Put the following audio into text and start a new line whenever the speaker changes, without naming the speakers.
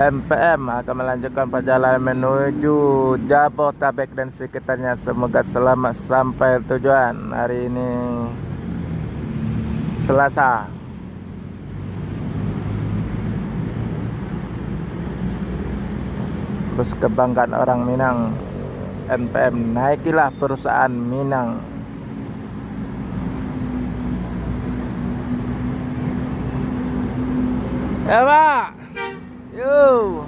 MPM akan melanjutkan perjalanan menuju Jabodetabek dan sekitarnya. Semoga selamat sampai tujuan. Hari ini Selasa. Bus kebanggaan orang Minang, MPM, naikilah perusahaan Minang. Ya Pak, yuk.